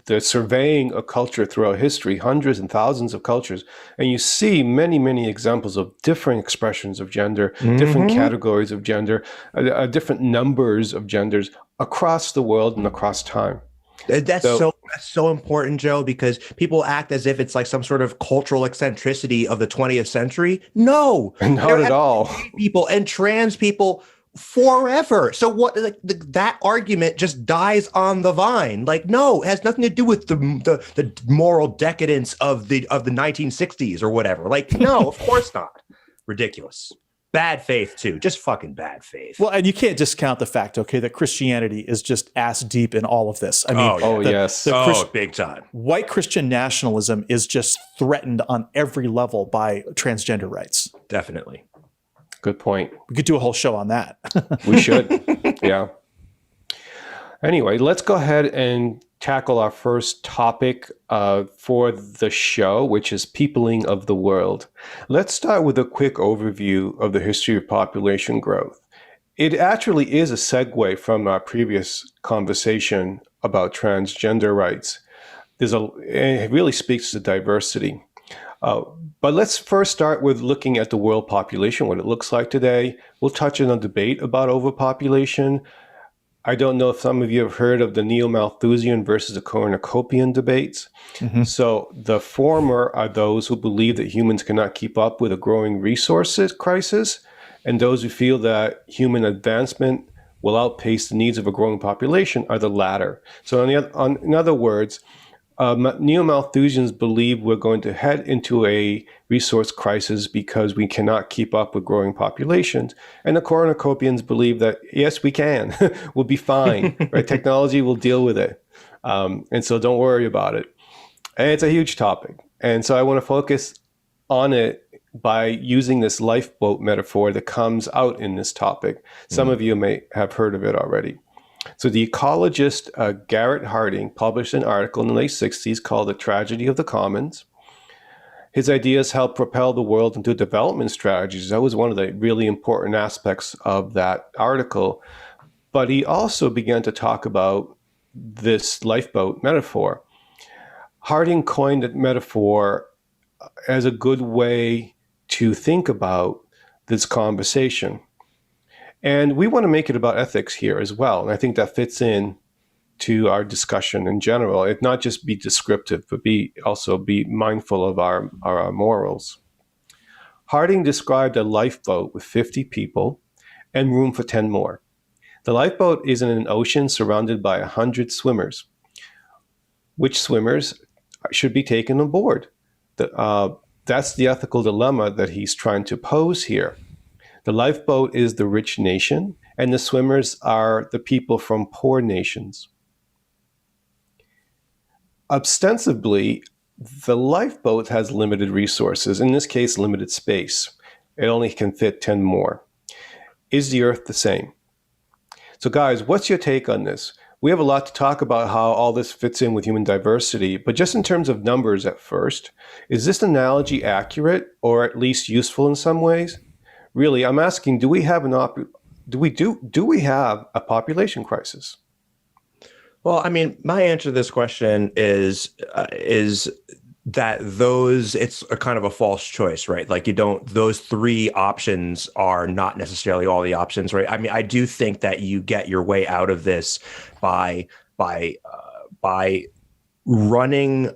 the surveying of culture throughout history, hundreds and thousands of cultures. And you see many, many examples of different expressions of gender, different categories of gender, different numbers of genders across the world and across time. That's so important, Joe, because people act as if it's like some sort of cultural eccentricity of the 20th century. No, not at all. People and trans people forever. So what? Like that argument just dies on the vine. Like, no, it has nothing to do with the moral decadence of the 1960s or whatever. Like, no, of course not. Ridiculous. Bad faith too. Just fucking bad faith. Well, and you can't discount the fact, okay, that Christianity is just ass deep in all of this. I mean, yes, big time. White Christian nationalism is just threatened on every level by transgender rights. Definitely. Good point. We could do a whole show on that. We should. Yeah. Anyway, let's go ahead and tackle our first topic for the show, which is peopling of the world. Let's start with a quick overview of the history of population growth. It actually is a segue from our previous conversation about transgender rights. It really speaks to diversity. But let's first start with looking at the world population, what it looks like today. We'll touch on a debate about overpopulation. I don't know if some of you have heard of the Neo-Malthusian versus the Cornucopian debates. So the former are those who believe that humans cannot keep up with a growing resources crisis, and those who feel that human advancement will outpace the needs of a growing population are the latter. So in other words, Neo-Malthusians believe we're going to head into a resource crisis because we cannot keep up with growing populations. And the Cornucopians believe that, yes, we can. We'll be fine. Right? Technology will deal with it. And so don't worry about it. And it's a huge topic. And so I want to focus on it by using this lifeboat metaphor that comes out in this topic. Some of you may have heard of it already. So the ecologist Garrett Harding published an article in the late 60s called The Tragedy of the Commons. His ideas helped propel the world into development strategies. That was one of the really important aspects of that article. But he also began to talk about this lifeboat metaphor. Harding coined the metaphor as a good way to think about this conversation. And we want to make it about ethics here as well. And I think that fits in to our discussion in general. It not just be descriptive, but also be mindful of our morals. Harding described a lifeboat with 50 people and room for 10 more. The lifeboat is in an ocean surrounded by 100 swimmers. Which swimmers should be taken on board? That's the ethical dilemma that he's trying to pose here. The lifeboat is the rich nation, and the swimmers are the people from poor nations. Ostensibly, the lifeboat has limited resources, in this case, limited space. It only can fit 10 more. Is the Earth the same? So guys, what's your take on this? We have a lot to talk about how all this fits in with human diversity, but just in terms of numbers at first, is this analogy accurate or at least useful in some ways? Really, I'm asking, do we have a population crisis? Well, I mean, my answer to this question is that it's a kind of a false choice, right? Like those three options are not necessarily all the options, right? I mean, I do think that you get your way out of this by running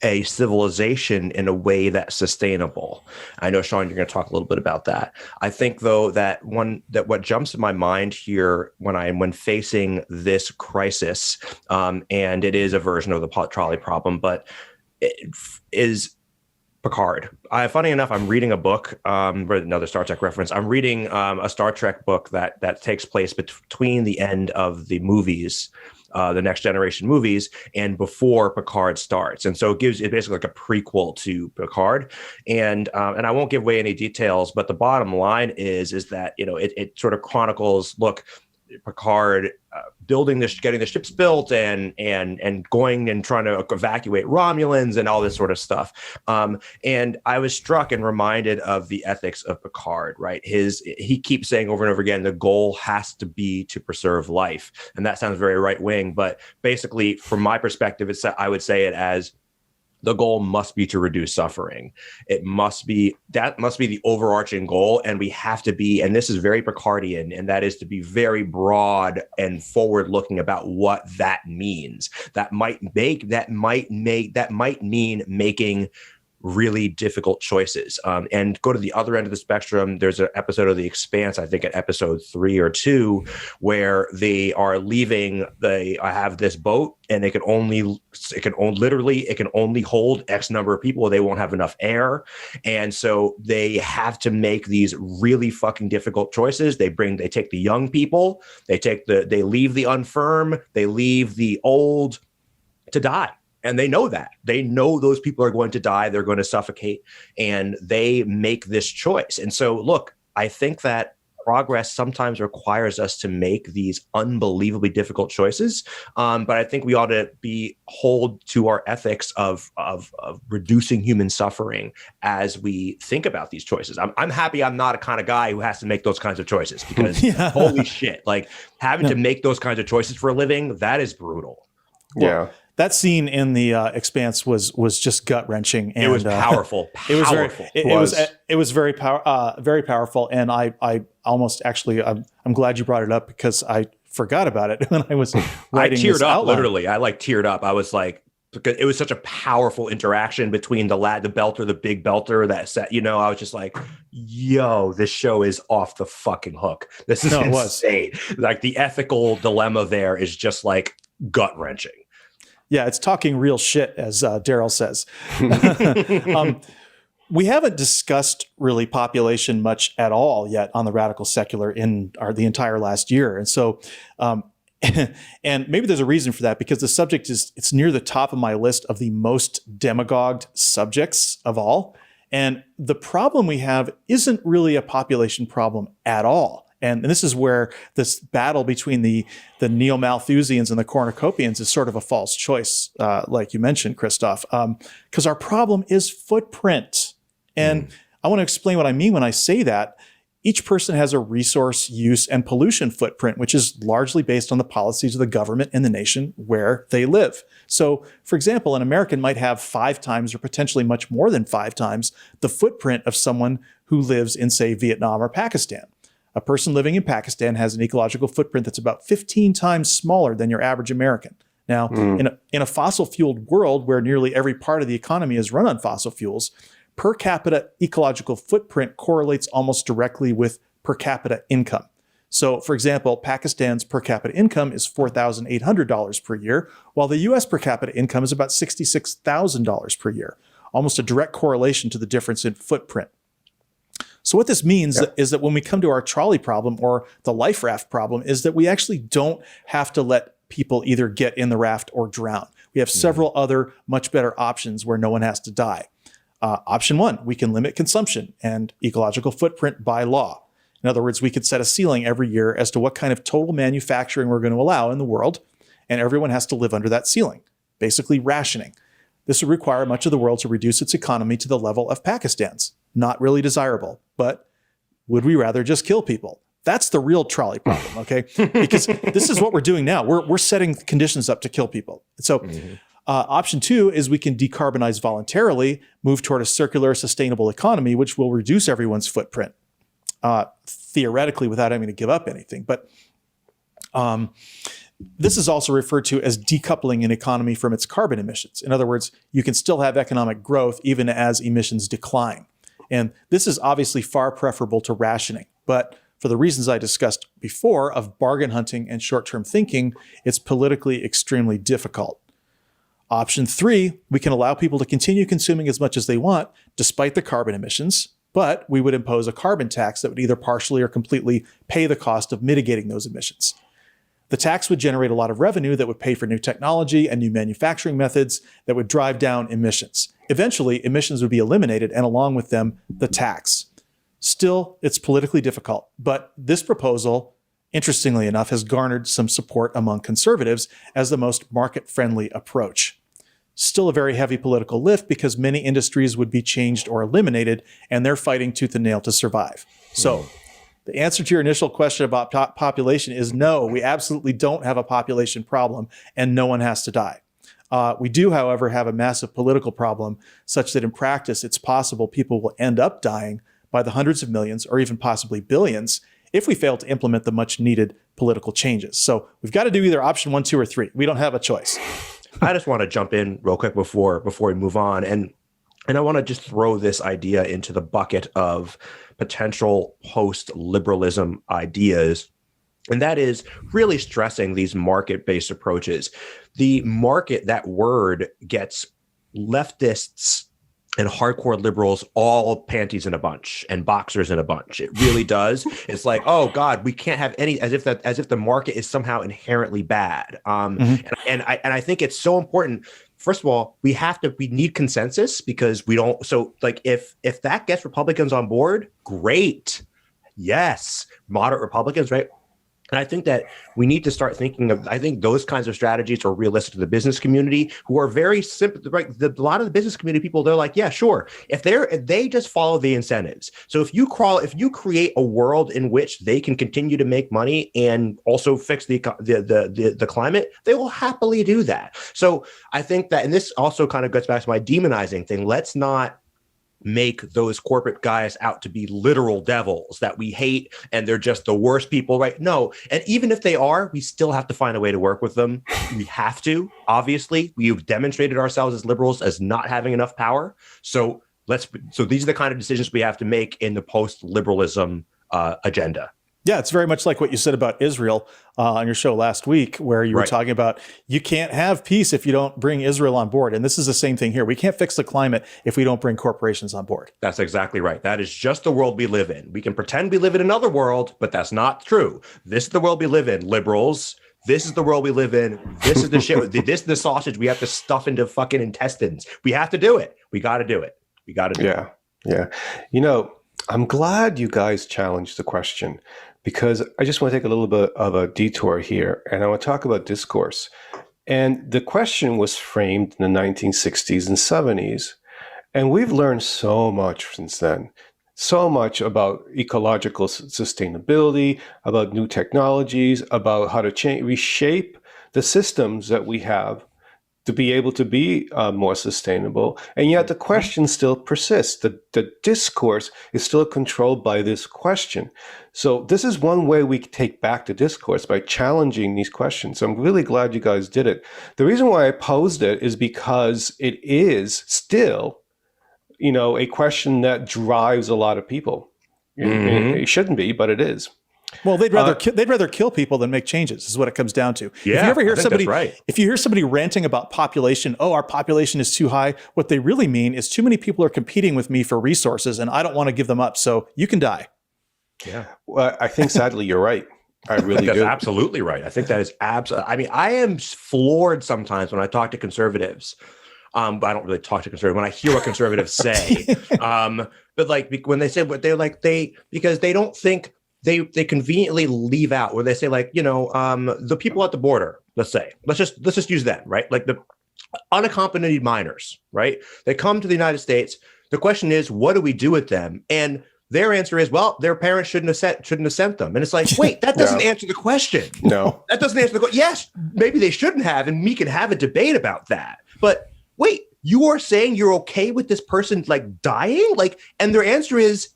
a civilization in a way that's sustainable. I know, Sean, you're going to talk a little bit about that. I think, though, that what jumps in my mind here when facing this crisis, and it is a version of the trolley problem, but it is Picard. Funny enough, I'm reading a book, another Star Trek reference. I'm reading a Star Trek book that takes place between the end of the movies the Next Generation movies and before Picard starts. And so it's basically like a prequel to Picard. And I won't give away any details, but the bottom line is that, it sort of chronicles, look, Picard getting the ships built and going and trying to evacuate Romulans and all this sort of stuff. And I was struck and reminded of the ethics of Picard, right? He keeps saying over and over again, the goal has to be to preserve life. And that sounds very right wing, but basically from my perspective, I would say it as the goal must be to reduce suffering. That must be the overarching goal. And we have to be, and this is very Picardian, and that is to be very broad and forward looking about what that means. That might mean making really difficult choices. And go to the other end of the spectrum. There's an episode of The Expanse, I think at episode 3 or 2, where they are leaving. I have this boat, and it can only hold X number of people. They won't have enough air, and so they have to make these really fucking difficult choices. They take the young people, they leave the infirm, they leave the old to die. And they know that. They know those people are going to die. They're going to suffocate. And they make this choice. And so, look, I think that progress sometimes requires us to make these unbelievably difficult choices. But I think we ought to hold to our ethics of reducing human suffering as we think about these choices. I'm happy I'm not a kind of guy who has to make those kinds of choices, because holy shit, like having to make those kinds of choices for a living, that is brutal. Yeah. That scene in The Expanse was just gut wrenching. It was powerful. It was very powerful. And I almost actually, I'm glad you brought it up, because I forgot about it when I was writing I teared this up outline. literally. I teared up. I was like, because it was such a powerful interaction between the big belter that set, I was just like, yo, this show is off the fucking hook. This is insane. Like the ethical dilemma there is just like gut wrenching. Yeah, it's talking real shit, as Daryl says. We haven't discussed really population much at all yet on the Radical Secular in the entire last year. And so, and maybe there's a reason for that, because the subject it's near the top of my list of the most demagogued subjects of all. And the problem we have isn't really a population problem at all. And this is where this battle between the Neo-Malthusians and the Cornucopians is sort of a false choice, like you mentioned, Christophe, because our problem is footprint. And I want to explain what I mean when I say that. Each person has a resource use and pollution footprint, which is largely based on the policies of the government and the nation where they live. So, for example, an American might have 5 times or potentially much more than 5 times the footprint of someone who lives in, say, Vietnam or Pakistan. A person living in Pakistan has an ecological footprint that's about 15 times smaller than your average American. Now, in a fossil-fueled world where nearly every part of the economy is run on fossil fuels, per capita ecological footprint correlates almost directly with per capita income. So, for example, Pakistan's per capita income is $4,800 per year, while the U.S. per capita income is about $66,000 per year. Almost a direct correlation to the difference in footprint. So what this means is that when we come to our trolley problem or the life raft problem is that we actually don't have to let people either get in the raft or drown. We have several other much better options where no one has to die. Option 1, we can limit consumption and ecological footprint by law. In other words, we could set a ceiling every year as to what kind of total manufacturing we're going to allow in the world, and everyone has to live under that ceiling, basically rationing. This would require much of the world to reduce its economy to the level of Pakistan's. Not really desirable, but would we rather just kill people? That's the real trolley problem, okay? Because this is what we're doing now. We're setting conditions up to kill people. So option 2 is we can decarbonize voluntarily, move toward a circular, sustainable economy, which will reduce everyone's footprint, theoretically without having to give up anything. But this is also referred to as decoupling an economy from its carbon emissions. In other words, you can still have economic growth even as emissions decline. And this is obviously far preferable to rationing. But for the reasons I discussed before of bargain hunting and short-term thinking, it's politically extremely difficult. Option 3, we can allow people to continue consuming as much as they want despite the carbon emissions, but we would impose a carbon tax that would either partially or completely pay the cost of mitigating those emissions. The tax would generate a lot of revenue that would pay for new technology and new manufacturing methods that would drive down emissions. Eventually, emissions would be eliminated, and along with them, the tax. Still, it's politically difficult, but this proposal, interestingly enough, has garnered some support among conservatives as the most market-friendly approach. Still a very heavy political lift because many industries would be changed or eliminated, and they're fighting tooth and nail to survive. So, the answer to your initial question about population is no, we absolutely don't have a population problem, and no one has to die. We do, however, have a massive political problem such that in practice, it's possible people will end up dying by the hundreds of millions or even possibly billions if we fail to implement the much needed political changes. So we've got to do either option 1, 2, or 3. We don't have a choice. I just want to jump in real quick before we move on. And I want to just throw this idea into the bucket of potential post-liberalism ideas. And that is really stressing these market-based approaches. The market, that word, gets leftists and hardcore liberals all panties in a bunch and boxers in a bunch. It really does. It's like, oh God, we can't have any, as if the market is somehow inherently bad. And I think it's so important. First of all, we need consensus because we don't. So like, if that gets Republicans on board, great. Yes. Moderate Republicans, right? And I think that we need to start thinking of, I think those kinds of strategies are realistic to the business community, who are very simple, right? A lot of the business community people, they're like, yeah, sure. If they just follow the incentives. So if you create a world in which they can continue to make money and also fix the climate, they will happily do that. So I think that, and this also kind of gets back to my demonizing thing. Let's not make those corporate guys out to be literal devils that we hate and they're just the worst people, right? No. And even if they are, we still have to find a way to work with them. We have to. Obviously, we've demonstrated ourselves as liberals as not having enough power. So these are the kind of decisions we have to make in the post-liberalism agenda. Yeah, it's very much like what you said about Israel on your show last week, where you were talking about you can't have peace if you don't bring Israel on board. And this is the same thing here. We can't fix the climate if we don't bring corporations on board. That's exactly right. That is just the world we live in. We can pretend we live in another world, but that's not true. This is the world we live in, liberals. This is the world we live in. This is the shit. This is the sausage we have to stuff into fucking intestines. We have to do it. We got to do it. We got to do it. Yeah. You know, I'm glad you guys challenged the question, because I just want to take a little bit of a detour here, and I want to talk about discourse. And the question was framed in the 1960s and 70s, and we've learned so much since then. So much about ecological sustainability, about new technologies, about how to reshape the systems that we have to be able to be more sustainable. And yet the question still persists. The discourse is still controlled by this question. So this is one way we take back the discourse, by challenging these questions. So I'm really glad you guys did it. The reason why I posed it is because it is still, a question that drives a lot of people. It shouldn't be, but it is. Well, they'd rather kill people than make changes, is what it comes down to. Yeah, if you ever hear somebody, right. If you hear somebody ranting about population, our population is too high, what they really mean is too many people are competing with me for resources, and I don't want to give them up, so you can die. Yeah. Well, I think sadly you're right. I really think do. That's absolutely right. I think that is absolutely. I mean, I am floored sometimes when I talk to conservatives. But I don't really talk to conservatives when I hear what conservatives say. But like when they say what because they don't think. They conveniently leave out where they say, like, the people at the border, let's just use that, right? Like the unaccompanied minors, right? They come to the United States. The question is, what do we do with them? And their answer is, well, their parents shouldn't have sent them. And it's like, wait, that doesn't answer the question. No, that doesn't answer the question. Yes, maybe they shouldn't have, and we can have a debate about that. But wait, you are saying you're okay with this person like dying? Like, and their answer is,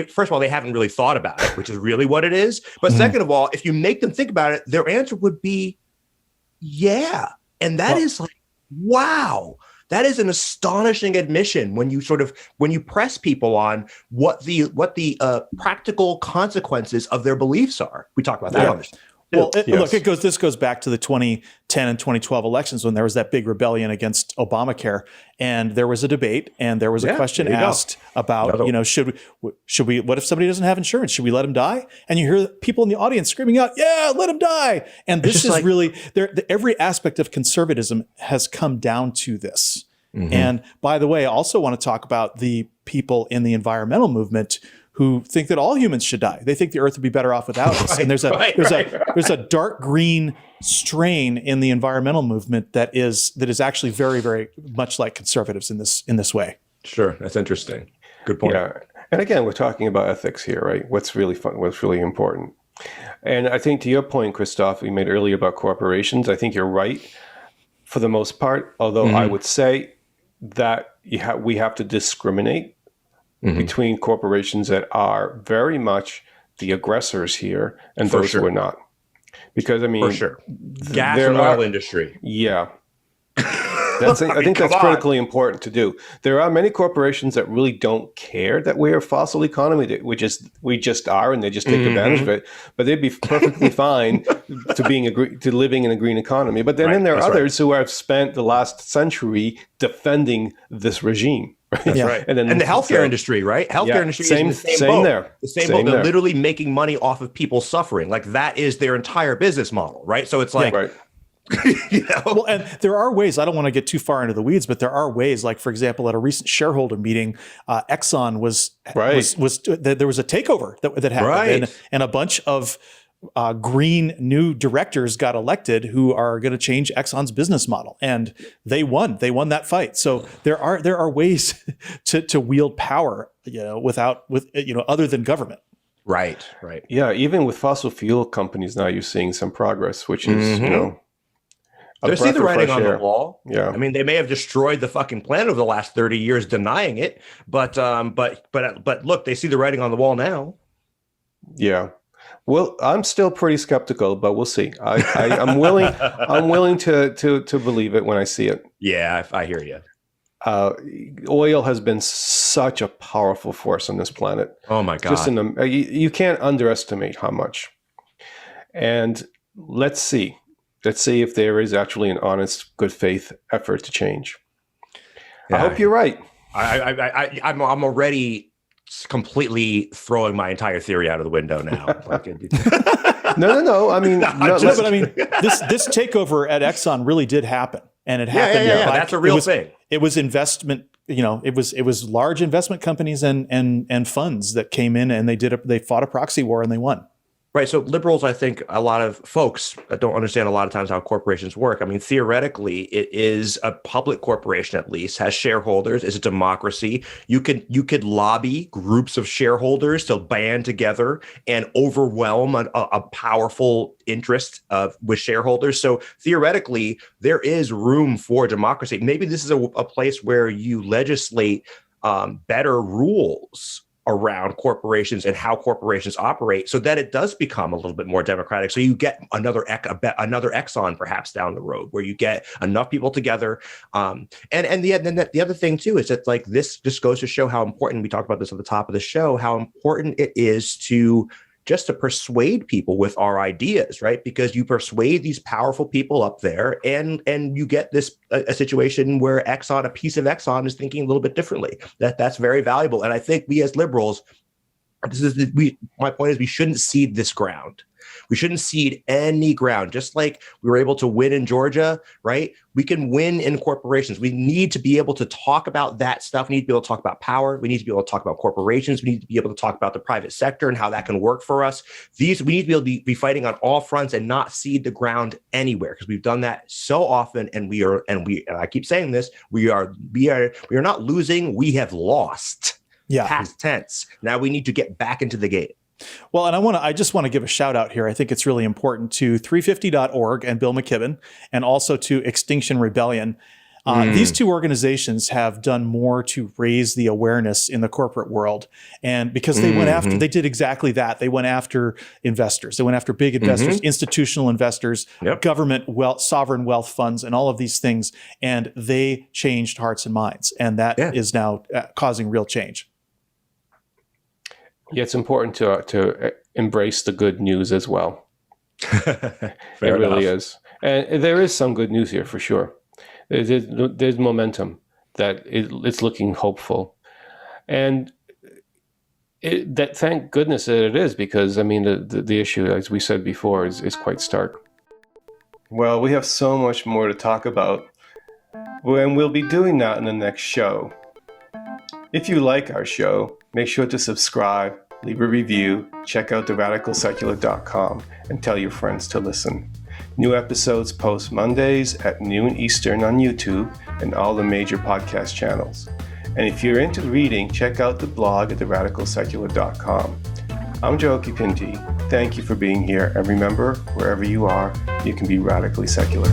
first of all, they haven't really thought about it, which is really what it is. But second of all, if you make them think about it, their answer would be, yeah. And that is like, wow, that is an astonishing admission when you press people on what the practical consequences of their beliefs are. We talk about that on this. Well, Yes. look, this goes back to the 2010 and 2012 elections when there was that big rebellion against Obamacare, and there was a debate, and there was a question asked about, should we? What if somebody doesn't have insurance? Should we let him die? And you hear people in the audience screaming out, "Yeah, let him die!" And this is really every aspect of conservatism has come down to this. Mm-hmm. And by the way, I also want to talk about the people in the environmental movement who think that all humans should die. They think the earth would be better off without us. And there's a dark green strain in the environmental movement that is actually very, very much like conservatives in this way. Sure, that's interesting. Good point. Yeah, and again, we're talking about ethics here, right? What's really fun? What's really important? And I think to your point, Christophe, we made earlier about corporations. I think you're right for the most part. Although I would say that we have to discriminate between corporations that are very much the aggressors here and those who are not. Because, I mean... For sure. Gas and oil industry. Yeah. I think that's critically important to do. There are many corporations that really don't care that we're a fossil economy. We just are, and they just take advantage of it. But they'd be perfectly fine to living in a green economy. But then there are others who have spent the last century defending this regime. Right? That's right. And the healthcare industry, right? Healthcare industry is in the same boat. There. The same boat. They're literally making money off of people suffering. Like that is their entire business model, right? So it's like, Well, and there are ways, I don't want to get too far into the weeds, but there are ways, like for example, at a recent shareholder meeting, Exxon was there was a takeover that happened, and a bunch of green new directors got elected who are going to change Exxon's business model, and they won that fight. So there are ways to wield power, other than government. Right. Yeah. Even with fossil fuel companies now, you're seeing some progress, which is, they see the writing on the wall. Yeah. I mean, they may have destroyed the fucking planet over the last 30 years denying it, but look, they see the writing on the wall now. Yeah. Well, I'm still pretty skeptical, but we'll see. I'm willing to believe it when I see it. Yeah, I hear you. Oil has been such a powerful force on this planet. Oh my God. You can't underestimate how much. And let's see if there is actually an honest, good faith effort to change. Yeah. I hope you're right. I'm already completely throwing my entire theory out of the window now. No. I mean, but I mean, this takeover at Exxon really did happen, and it happened. Yeah, that's a real thing. It was investment. It was large investment companies and funds that came in, and they fought a proxy war and they won. Right. So liberals, I think a lot of folks don't understand a lot of times how corporations work. I mean, theoretically, it is a public corporation, at least, has shareholders. It's a democracy. You could lobby groups of shareholders to band together and overwhelm a powerful interest with shareholders. So theoretically, there is room for democracy. Maybe this is a place where you legislate better rules around corporations and how corporations operate, so that it does become a little bit more democratic. So you get another Exxon perhaps down the road, where you get enough people together. And the other thing too is that, like, this just goes to show how important, we talked about this at the top of the show, how important it is to persuade people with our ideas, right? Because you persuade these powerful people up there, and you get this a situation where a piece of Exxon is thinking a little bit differently. That's very valuable. And I think we as liberals, my point is, we shouldn't cede this ground. We shouldn't cede any ground. Just like we were able to win in Georgia, right? We can win in corporations. We need to be able to talk about that stuff. We need to be able to talk about power. We need to be able to talk about corporations. We need to be able to talk about the private sector and how that can work for us. We need to be able to be fighting on all fronts and not cede the ground anywhere, because we've done that so often. And I keep saying this, we are not losing. We have lost. Yeah. Past tense. Now we need to get back into the game. Well, and I just want to give a shout out here. I think it's really important to 350.org and Bill McKibben, and also to Extinction Rebellion. These two organizations have done more to raise the awareness in the corporate world. And because they did exactly that. They went after investors. They went after big investors, institutional investors, government wealth, sovereign wealth funds, and all of these things. And they changed hearts and minds. And that is now causing real change. Yeah, it's important to embrace the good news as well. It really is. And there is some good news here for sure. There's momentum that it's looking hopeful. And that thank goodness that it is, because I mean the issue, as we said before, is quite stark. Well, we have so much more to talk about, and we'll be doing that in the next show. If you like our show, make sure to subscribe, leave a review, check out theradicalsecular.com, and tell your friends to listen. New episodes post Mondays at noon Eastern on YouTube and all the major podcast channels. And if you're into reading, check out the blog at theradicalsecular.com. I'm Joe Kipinti. Thank you for being here. And remember, wherever you are, you can be radically secular.